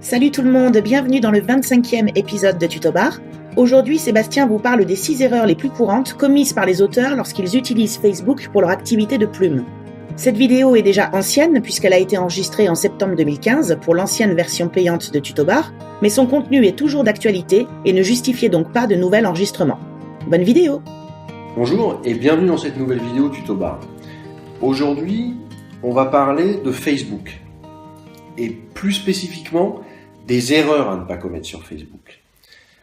Salut tout le monde, bienvenue dans le 25e épisode de Tutobar. Aujourd'hui, Sébastien vous parle des 6 erreurs les plus courantes commises par les auteurs lorsqu'ils utilisent Facebook pour leur activité de plume. Cette vidéo est déjà ancienne puisqu'elle a été enregistrée en septembre 2015 pour l'ancienne version payante de Tutobar, mais son contenu est toujours d'actualité et ne justifiait donc pas de nouvel enregistrement. Bonne vidéo! Bonjour et bienvenue dans cette nouvelle vidéo Tutobar. Aujourd'hui, on va parler de Facebook et plus spécifiquement des erreurs à ne pas commettre sur Facebook.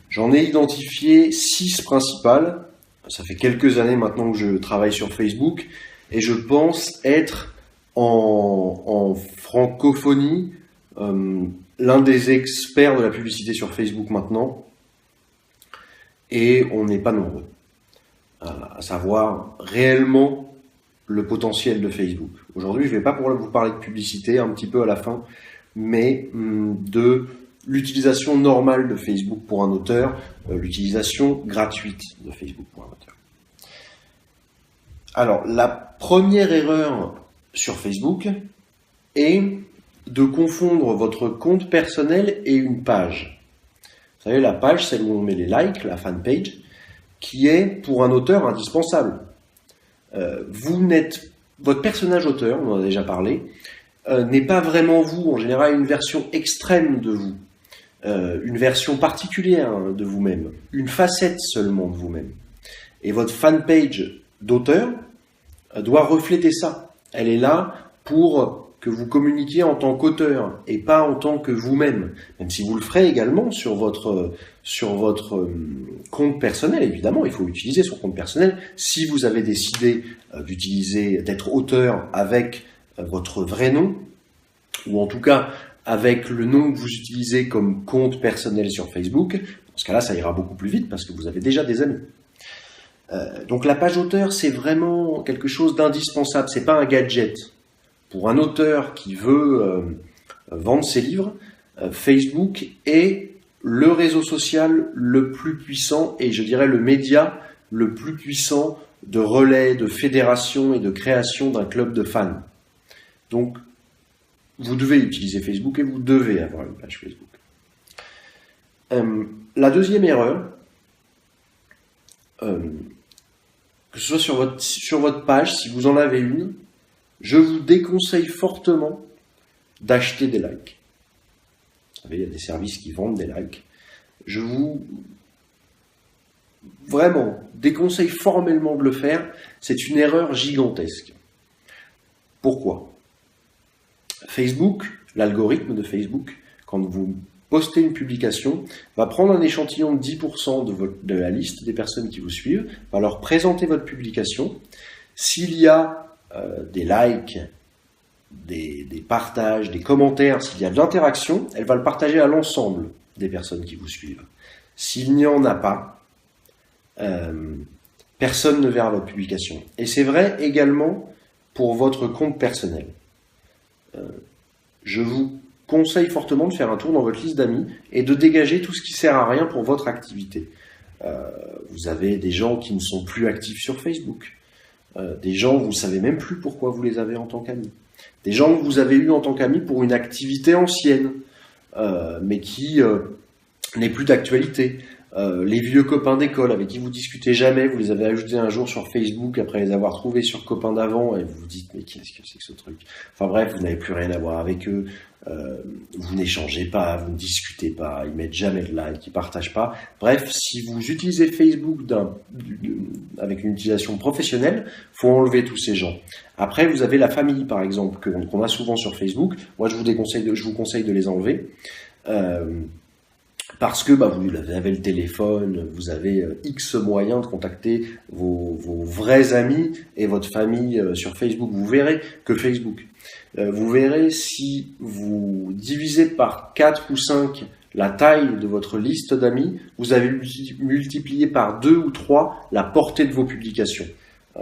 J'en ai identifié 6 principales. Ça fait quelques années maintenant que je travaille sur Facebook et je pense être en francophonie l'un des experts de la publicité sur Facebook maintenant, et on n'est pas nombreux à savoir réellement le potentiel de Facebook. Aujourd'hui, je ne vais pas vous parler de publicité, un petit peu à la fin, mais de l'utilisation normale de Facebook pour un auteur, l'utilisation gratuite de Facebook pour un auteur. Alors, la première erreur sur Facebook est de confondre votre compte personnel et une page. Vous savez, la page, celle où on met les likes, la fan page, qui est pour un auteur indispensable. Votre personnage auteur, on en a déjà parlé, n'est pas vraiment vous, en général une version extrême de vous, une version particulière de vous-même, une facette seulement de vous-même. Et votre fanpage d'auteur doit refléter ça. Elle est là pour que vous communiquiez en tant qu'auteur et pas en tant que vous-même, même si vous le ferez également sur votre compte personnel. Évidemment, il faut utiliser son compte personnel si vous avez décidé d'être auteur avec votre vrai nom, ou en tout cas avec le nom que vous utilisez comme compte personnel sur Facebook. Dans ce cas-là, ça ira beaucoup plus vite parce que vous avez déjà des amis. Donc la page auteur, c'est vraiment quelque chose d'indispensable, c'est pas un gadget. Pour un auteur qui veut vendre ses livres, Facebook est le réseau social le plus puissant et je dirais le média le plus puissant de relais, de fédération et de création d'un club de fans. Donc, vous devez utiliser Facebook et vous devez avoir une page Facebook. La deuxième erreur, que ce soit sur votre page, si vous en avez une, je vous déconseille fortement d'acheter des likes. Vous savez, il y a des services qui vendent des likes. Je vous vraiment déconseille formellement de le faire. C'est une erreur gigantesque. Pourquoi ? Facebook, l'algorithme de Facebook, quand vous postez une publication, va prendre un échantillon de 10% de la liste des personnes qui vous suivent, va leur présenter votre publication. S'il y a des likes, des partages, des commentaires, s'il y a de l'interaction, elle va le partager à l'ensemble des personnes qui vous suivent. S'il n'y en a pas, personne ne verra votre publication. Et c'est vrai également pour votre compte personnel. Je vous conseille fortement de faire un tour dans votre liste d'amis et de dégager tout ce qui sert à rien pour votre activité. Vous avez des gens qui ne sont plus actifs sur Facebook. Des gens, vous ne savez même plus pourquoi vous les avez en tant qu'amis. Des gens que vous avez eus en tant qu'amis pour une activité ancienne, mais qui n'est plus d'actualité. Les vieux copains d'école avec qui vous discutez jamais, vous les avez ajoutés un jour sur Facebook après les avoir trouvés sur copains d'avant et vous vous dites mais qu'est-ce que c'est que ce truc ? Enfin bref, vous n'avez plus rien à voir avec eux, vous n'échangez pas, vous ne discutez pas, ils mettent jamais de like, ils partagent pas. Bref, si vous utilisez Facebook avec une utilisation professionnelle, faut enlever tous ces gens. Après, vous avez la famille par exemple qu'on a souvent sur Facebook. Moi, je vous conseille de les enlever. Parce que vous avez le téléphone, vous avez X moyens de contacter vos vrais amis et votre famille sur Facebook. Vous verrez que Facebook, vous verrez si vous divisez par 4 ou 5 la taille de votre liste d'amis, vous avez multiplié par 2 ou 3 la portée de vos publications.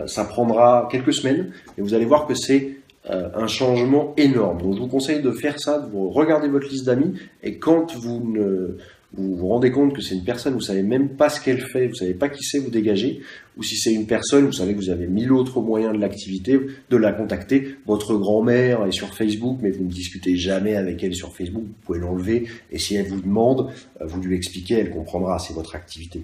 Ça prendra quelques semaines et vous allez voir que c'est un changement énorme. Donc je vous conseille de faire ça, de regarder votre liste d'amis et quand vous vous vous rendez compte que c'est une personne, vous savez même pas ce qu'elle fait, vous savez pas qui c'est, vous dégagez, ou si c'est une personne, vous savez que vous avez 1000 autres moyens de la contacter. Votre grand-mère est sur Facebook, mais vous ne discutez jamais avec elle sur Facebook, vous pouvez l'enlever, et si elle vous demande, vous lui expliquez, elle comprendra, c'est votre activité.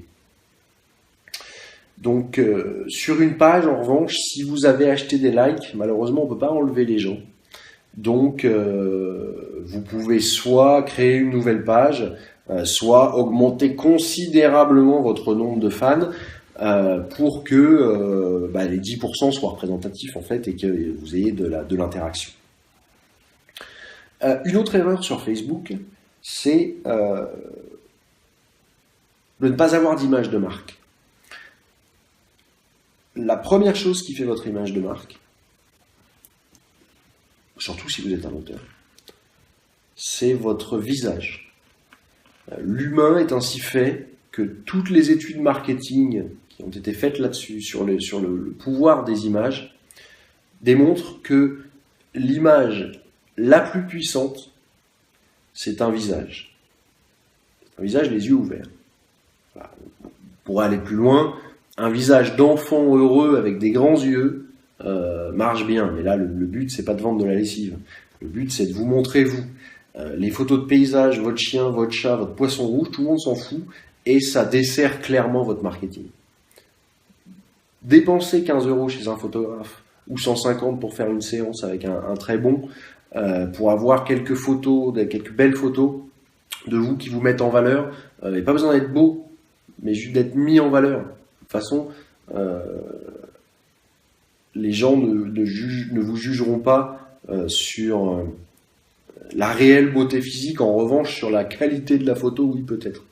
Donc, sur une page, en revanche, si vous avez acheté des likes, malheureusement, on peut pas enlever les gens. Donc, vous pouvez soit créer une nouvelle page, soit augmenter considérablement votre nombre de fans pour que les 10% soient représentatifs en fait et que vous ayez de l'interaction. Une autre erreur sur Facebook, c'est de ne pas avoir d'image de marque. La première chose qui fait votre image de marque, surtout si vous êtes un auteur, c'est votre visage. L'humain est ainsi fait que toutes les études marketing qui ont été faites là-dessus, sur le pouvoir des images, démontrent que l'image la plus puissante, c'est un visage. Un visage les yeux ouverts. Voilà. Pour aller plus loin, un visage d'enfant heureux avec des grands yeux marche bien. Mais là, le but, c'est pas de vendre de la lessive. Le but, c'est de vous montrer vous. Les photos de paysage, votre chien, votre chat, votre poisson rouge, tout le monde s'en fout et ça dessert clairement votre marketing. Dépenser 15 € chez un photographe ou 150 pour faire une séance avec un très bon, pour avoir quelques photos, quelques belles photos de vous qui vous mettent en valeur. Il n'y a pas besoin d'être beau, mais juste d'être mis en valeur. De toute façon, les gens ne vous jugeront pas sur la réelle beauté physique, en revanche sur la qualité de la photo, oui peut-être.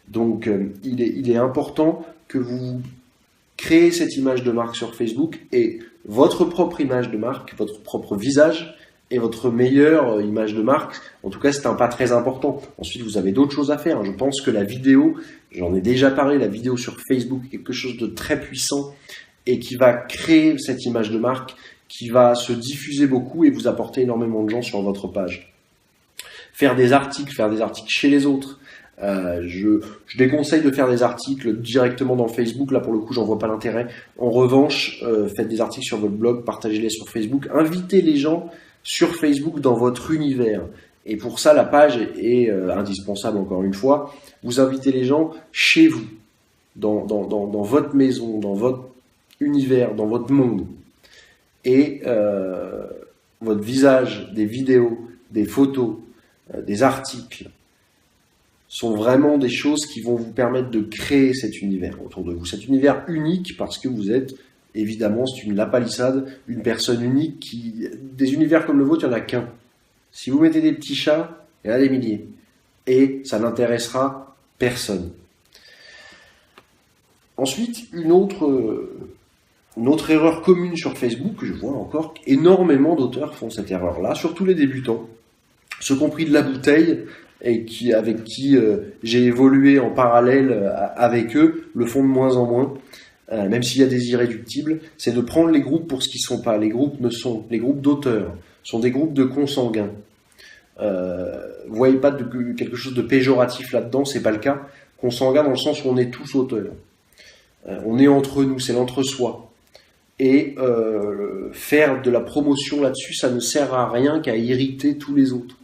Donc il est important que vous créez cette image de marque sur Facebook et votre propre image de marque, votre propre visage est votre meilleure image de marque. En tout cas, c'est un pas très important. Ensuite, vous avez d'autres choses à faire. Je pense que la vidéo, j'en ai déjà parlé, la vidéo sur Facebook est quelque chose de très puissant et qui va créer cette image de marque qui va se diffuser beaucoup et vous apporter énormément de gens sur votre page. Faire des articles chez les autres. Je déconseille de faire des articles directement dans Facebook. Là, pour le coup, j'en vois pas l'intérêt. En revanche, faites des articles sur votre blog, partagez-les sur Facebook. Invitez les gens sur Facebook dans votre univers. Et pour ça, la page est indispensable, encore une fois. Vous invitez les gens chez vous, dans votre maison, dans votre univers, dans votre monde. Et votre visage, des vidéos, des photos, des articles sont vraiment des choses qui vont vous permettre de créer cet univers autour de vous. Cet univers unique parce que vous êtes, évidemment, c'est la palissade, une personne unique des univers comme le vôtre, il n'y en a qu'un. Si vous mettez des petits chats, il y en a des milliers. Et ça n'intéressera personne. Ensuite, une autre erreur commune sur Facebook, que je vois encore, énormément d'auteurs font cette erreur-là, surtout les débutants, ceux compris de la bouteille, et avec qui j'ai évolué en parallèle avec eux, le font de moins en moins, même s'il y a des irréductibles, c'est de prendre les groupes pour ce qu'ils ne sont pas. Les groupes d'auteurs sont des groupes de consanguins. Vous voyez pas quelque chose de péjoratif là-dedans, c'est pas le cas. Consanguin dans le sens où on est tous auteurs. On est entre nous, c'est l'entre-soi. Et faire de la promotion là-dessus, ça ne sert à rien qu'à irriter tous les autres.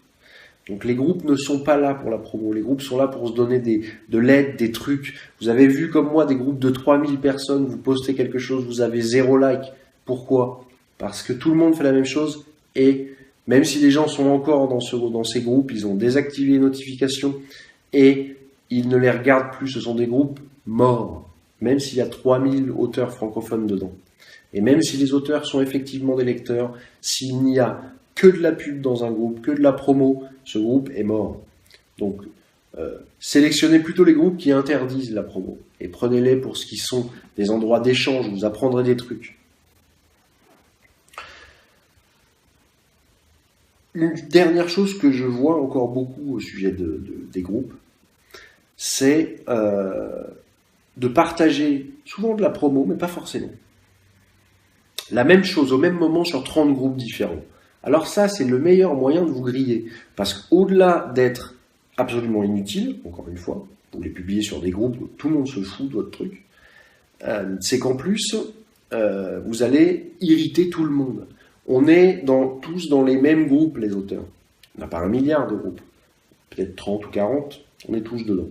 Donc les groupes ne sont pas là pour la promo, les groupes sont là pour se donner de l'aide, des trucs. Vous avez vu comme moi des groupes de 3000 personnes, vous postez quelque chose, vous avez 0 like. Pourquoi? Parce que tout le monde fait la même chose et même si les gens sont encore dans ces groupes, ils ont désactivé les notifications et ils ne les regardent plus, ce sont des groupes morts, même s'il y a 3000 auteurs francophones dedans. Et même si les auteurs sont effectivement des lecteurs, s'il n'y a que de la pub dans un groupe, que de la promo, ce groupe est mort. Donc, sélectionnez plutôt les groupes qui interdisent la promo et prenez-les pour ce qui sont des endroits d'échange, vous apprendrez des trucs. Une dernière chose que je vois encore beaucoup au sujet des groupes, c'est de partager souvent de la promo, mais pas forcément. La même chose au même moment sur 30 groupes différents. Alors ça, c'est le meilleur moyen de vous griller. Parce qu'au-delà d'être absolument inutile, encore une fois, vous les publiez sur des groupes, où tout le monde se fout de votre truc, c'est qu'en plus, vous allez irriter tout le monde. On est tous dans les mêmes groupes, les auteurs. On n'a pas 1 milliard de groupes, peut-être 30 ou 40, on est tous dedans.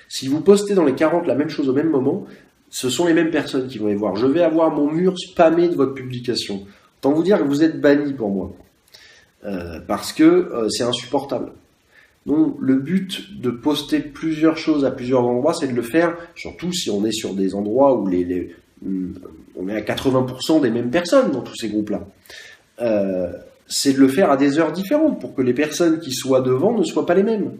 Si vous postez dans les 40 la même chose au même moment, ce sont les mêmes personnes qui vont les voir. Je vais avoir mon mur spammé de votre publication. Autant vous dire que vous êtes banni pour moi. Parce que c'est insupportable. Donc le but de poster plusieurs choses à plusieurs endroits, c'est de le faire, surtout si on est sur des endroits où on est à 80% des mêmes personnes dans tous ces groupes-là. C'est de le faire à des heures différentes pour que les personnes qui soient devant ne soient pas les mêmes.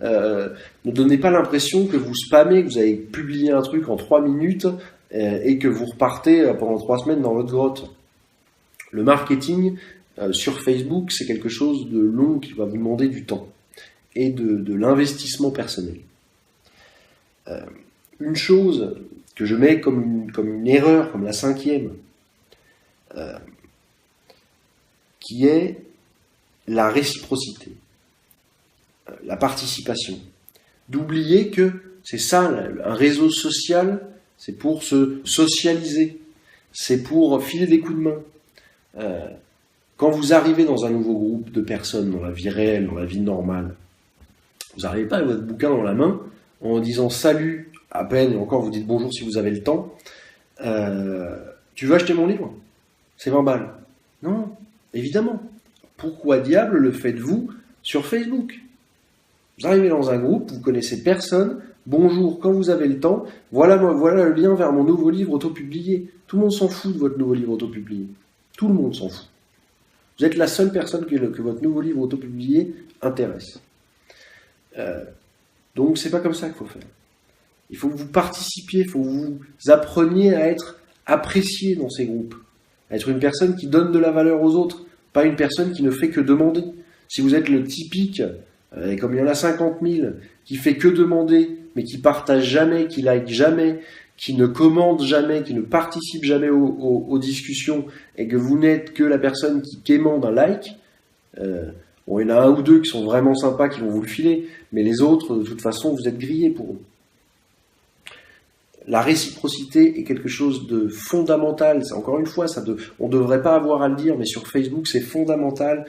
Ne donnez pas l'impression que vous spammez, que vous avez publié un truc en 3 minutes et que vous repartez pendant 3 semaines dans votre grotte. Le marketing sur Facebook, c'est quelque chose de long qui va vous demander du temps et de l'investissement personnel. Une chose que je mets comme une erreur, comme la 5e, qui est la réciprocité, la participation. D'oublier que c'est ça, un réseau social, c'est pour se socialiser, c'est pour filer des coups de main. Quand vous arrivez dans un nouveau groupe de personnes, dans la vie réelle, dans la vie normale, vous n'arrivez pas avec votre bouquin dans la main en disant salut à peine, et encore vous dites bonjour si vous avez le temps. Tu veux acheter mon livre? C'est 20 balles. Non, évidemment. Pourquoi diable le faites-vous sur Facebook? Vous arrivez dans un groupe, vous connaissez personne, bonjour quand vous avez le temps, voilà le lien vers mon nouveau livre auto-publié. Tout le monde s'en fout de votre nouveau livre auto-publié. Tout le monde s'en fout. Vous êtes la seule personne que votre nouveau livre auto-publié intéresse. Donc c'est pas comme ça qu'il faut faire. Il faut que vous participiez, il faut que vous appreniez à être apprécié dans ces groupes. À être une personne qui donne de la valeur aux autres, pas une personne qui ne fait que demander. Si vous êtes le typique, et comme il y en a 50 000, qui fait que demander, mais qui partage jamais, qui like jamais, qui ne commande jamais, qui ne participe jamais aux discussions, et que vous n'êtes que la personne qui quémande un like, bon, il y en a 1 ou 2 qui sont vraiment sympas, qui vont vous le filer, mais les autres, de toute façon, vous êtes grillés pour eux. La réciprocité est quelque chose de fondamental. Encore une fois, on ne devrait pas avoir à le dire, mais sur Facebook, c'est fondamental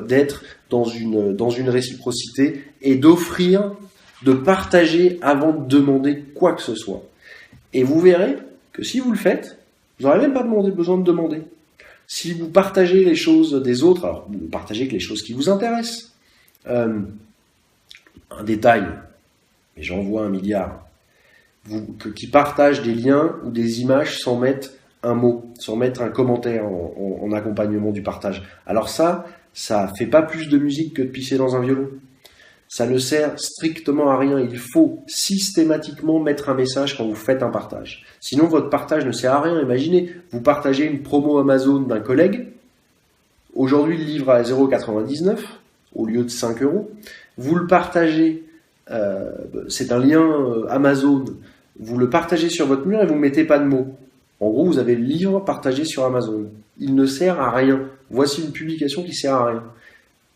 d'être dans une réciprocité et d'offrir, de partager avant de demander quoi que ce soit. Et vous verrez que si vous le faites, vous n'aurez même pas besoin de demander. Si vous partagez les choses des autres, alors ne partagez que les choses qui vous intéressent. Un détail, mais j'en vois 1 milliard. Qui partagent des liens ou des images sans mettre un mot, sans mettre un commentaire en accompagnement du partage. Alors ça fait pas plus de musique que de pisser dans un violon. Ça ne sert strictement à rien. Il faut systématiquement mettre un message quand vous faites un partage. Sinon, votre partage ne sert à rien. Imaginez, vous partagez une promo Amazon d'un collègue. Aujourd'hui, le livre est à 0,99 € au lieu de 5 €. Vous le partagez, c'est un lien Amazon. Vous le partagez sur votre mur et vous ne mettez pas de mots. En gros, vous avez le livre partagé sur Amazon. Il ne sert à rien. Voici une publication qui sert à rien.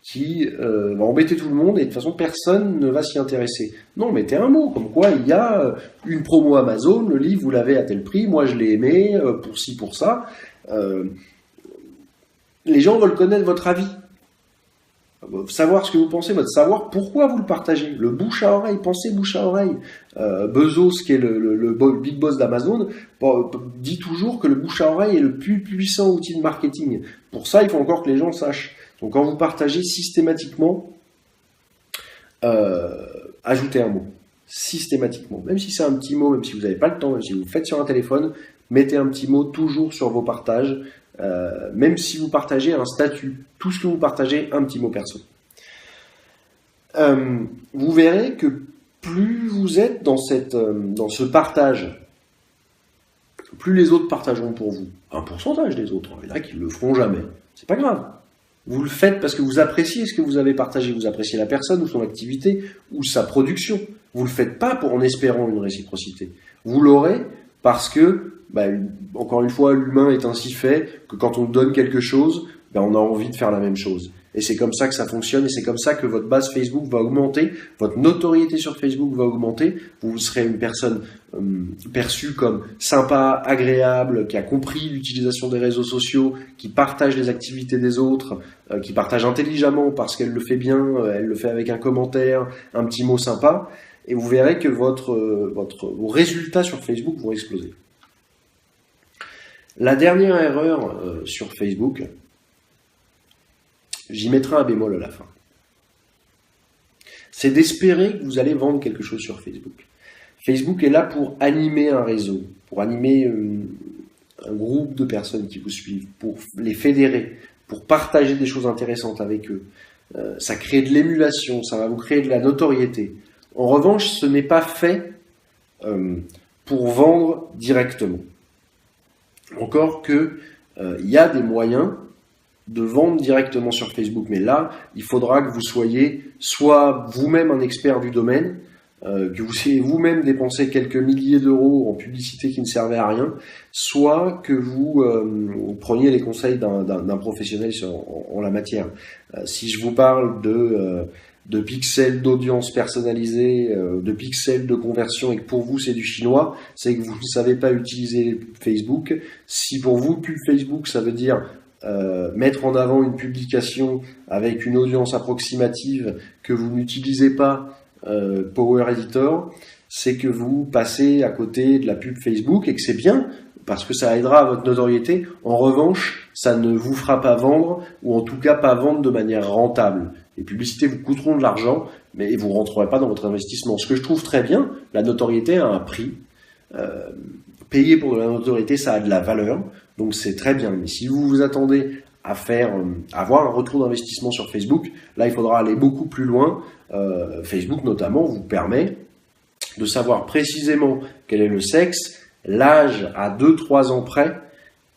Qui va embêter tout le monde et de toute façon, personne ne va s'y intéresser. Non, mettez un mot, comme quoi il y a une promo Amazon, le livre, vous l'avez à tel prix, moi je l'ai aimé, pour ci, pour ça. Les gens veulent connaître votre avis. Savoir ce que vous pensez, savoir pourquoi vous le partagez. Le bouche à oreille, pensez bouche à oreille. Bezos, qui est le big boss d'Amazon, dit toujours que le bouche à oreille est le plus puissant outil de marketing. Pour ça, il faut encore que les gens sachent. Donc quand vous partagez systématiquement, ajoutez un mot. Systématiquement. Même si c'est un petit mot, même si vous n'avez pas le temps, même si vous le faites sur un téléphone, mettez un petit mot toujours sur vos partages. Même si vous partagez un statut, tout ce que vous partagez, un petit mot perso. Vous verrez que plus vous êtes dans ce partage, plus les autres partageront pour vous. Un pourcentage des autres, il y en a qui ne le feront jamais. C'est pas grave. Vous le faites parce que vous appréciez ce que vous avez partagé, vous appréciez la personne ou son activité ou sa production. Vous le faites pas en espérant une réciprocité. Vous l'aurez parce que encore une fois, l'humain est ainsi fait que quand on donne quelque chose, on a envie de faire la même chose. Et c'est comme ça que ça fonctionne, et c'est comme ça que votre base Facebook va augmenter, votre notoriété sur Facebook va augmenter. Vous serez une personne perçue comme sympa, agréable, qui a compris l'utilisation des réseaux sociaux, qui partage les activités des autres, qui partage intelligemment parce qu'elle le fait bien, elle le fait avec un commentaire, un petit mot sympa. Et vous verrez que vos résultats sur Facebook vont exploser. La dernière erreur sur Facebook, j'y mettrai un bémol à la fin, c'est d'espérer que vous allez vendre quelque chose sur Facebook. Facebook est là pour animer un réseau, pour animer un groupe de personnes qui vous suivent, pour les fédérer, pour partager des choses intéressantes avec eux. Ça crée de l'émulation, ça va vous créer de la notoriété. En revanche, ce n'est pas fait pour vendre directement. Encore que il y a des moyens de vendre directement sur Facebook, mais là, il faudra que vous soyez soit vous-même un expert du domaine, que vous ayez vous-même dépensé quelques milliers d'euros en publicité qui ne servait à rien, soit que vous preniez les conseils d'un professionnel en la matière. Si je vous parle de pixels d'audience personnalisés, de pixels de conversion, et que pour vous c'est du chinois, c'est que vous ne savez pas utiliser Facebook. Si pour vous pub Facebook ça veut dire mettre en avant une publication avec une audience approximative, que vous n'utilisez pas Power Editor, c'est que vous passez à côté de la pub Facebook, et que c'est bien parce que ça aidera à votre notoriété. En revanche, ça ne vous fera pas vendre, ou en tout cas pas vendre de manière rentable. Les publicités vous coûteront de l'argent, mais vous ne rentrerez pas dans votre investissement. Ce que je trouve très bien, la notoriété a un prix. Payer pour de la notoriété, ça a de la valeur, donc c'est très bien. Mais si vous vous attendez à avoir un retour d'investissement sur Facebook, là il faudra aller beaucoup plus loin. Facebook notamment vous permet de savoir précisément quel est le sexe, l'âge à 2-3 ans près,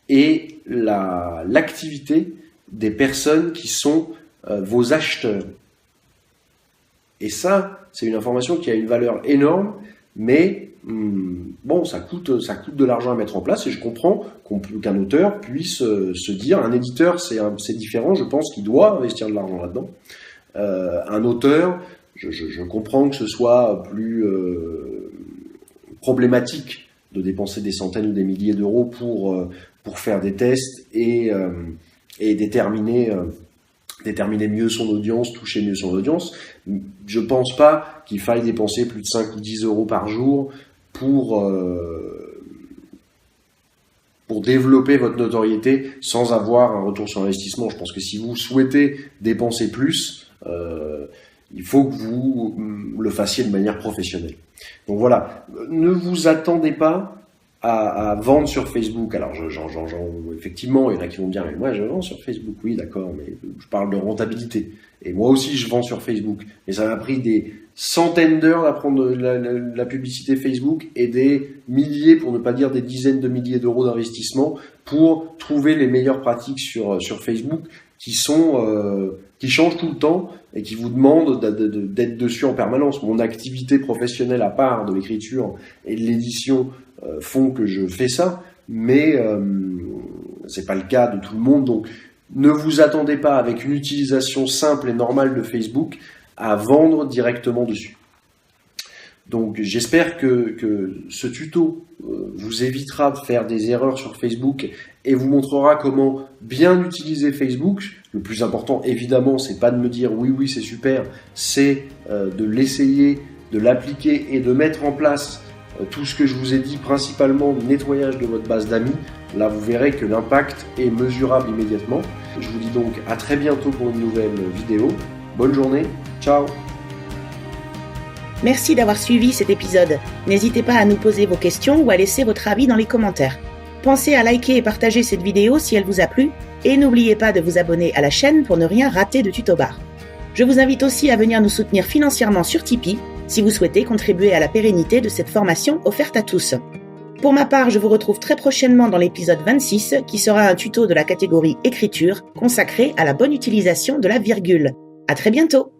et l'activité des personnes qui sont vos acheteurs. Et ça, c'est une information qui a une valeur énorme, mais bon, ça coûte de l'argent à mettre en place, et je comprends qu'un auteur puisse se dire, un éditeur c'est différent, je pense qu'il doit investir de l'argent là-dedans. Un auteur, je comprends que ce soit plus problématique de dépenser des centaines ou des milliers d'euros pour faire des tests et déterminer mieux son audience, toucher mieux son audience. Je pense pas qu'il faille dépenser plus de 5 ou 10 euros par jour pour développer votre notoriété sans avoir un retour sur investissement. Je pense que si vous souhaitez dépenser plus, il faut que vous le fassiez de manière professionnelle. Donc voilà, ne vous attendez pas à vendre sur Facebook. Alors, effectivement, il y en a qui vont me dire, mais moi, je vends sur Facebook. Oui, d'accord, mais je parle de rentabilité. Et moi aussi, je vends sur Facebook. Mais ça m'a pris des centaines d'heures d'apprendre la publicité Facebook, et des milliers, pour ne pas dire des dizaines de milliers d'euros d'investissement pour trouver les meilleures pratiques sur Facebook qui changent tout le temps et qui vous demandent d'être dessus en permanence. Mon activité professionnelle à part de l'écriture et de l'édition font que je fais ça, mais c'est pas le cas de tout le monde. Donc ne vous attendez pas, avec une utilisation simple et normale de Facebook, à vendre directement dessus. Donc j'espère que ce tuto vous évitera de faire des erreurs sur Facebook et vous montrera comment bien utiliser Facebook. Le plus important, évidemment, c'est pas de me dire oui c'est super, c'est de l'essayer, de l'appliquer et de mettre en place tout ce que je vous ai dit, principalement le nettoyage de votre base d'amis. Là, vous verrez que l'impact est mesurable immédiatement. Je vous dis donc à très bientôt pour une nouvelle vidéo. Bonne journée, ciao. Merci d'avoir suivi cet épisode. N'hésitez pas à nous poser vos questions ou à laisser votre avis dans les commentaires. Pensez à liker et partager cette vidéo si elle vous a plu, et n'oubliez pas de vous abonner à la chaîne pour ne rien rater de Tutobar. Je vous invite aussi à venir nous soutenir financièrement sur Tipeee si vous souhaitez contribuer à la pérennité de cette formation offerte à tous. Pour ma part, je vous retrouve très prochainement dans l'épisode 26 qui sera un tuto de la catégorie écriture consacré à la bonne utilisation de la virgule. À très bientôt!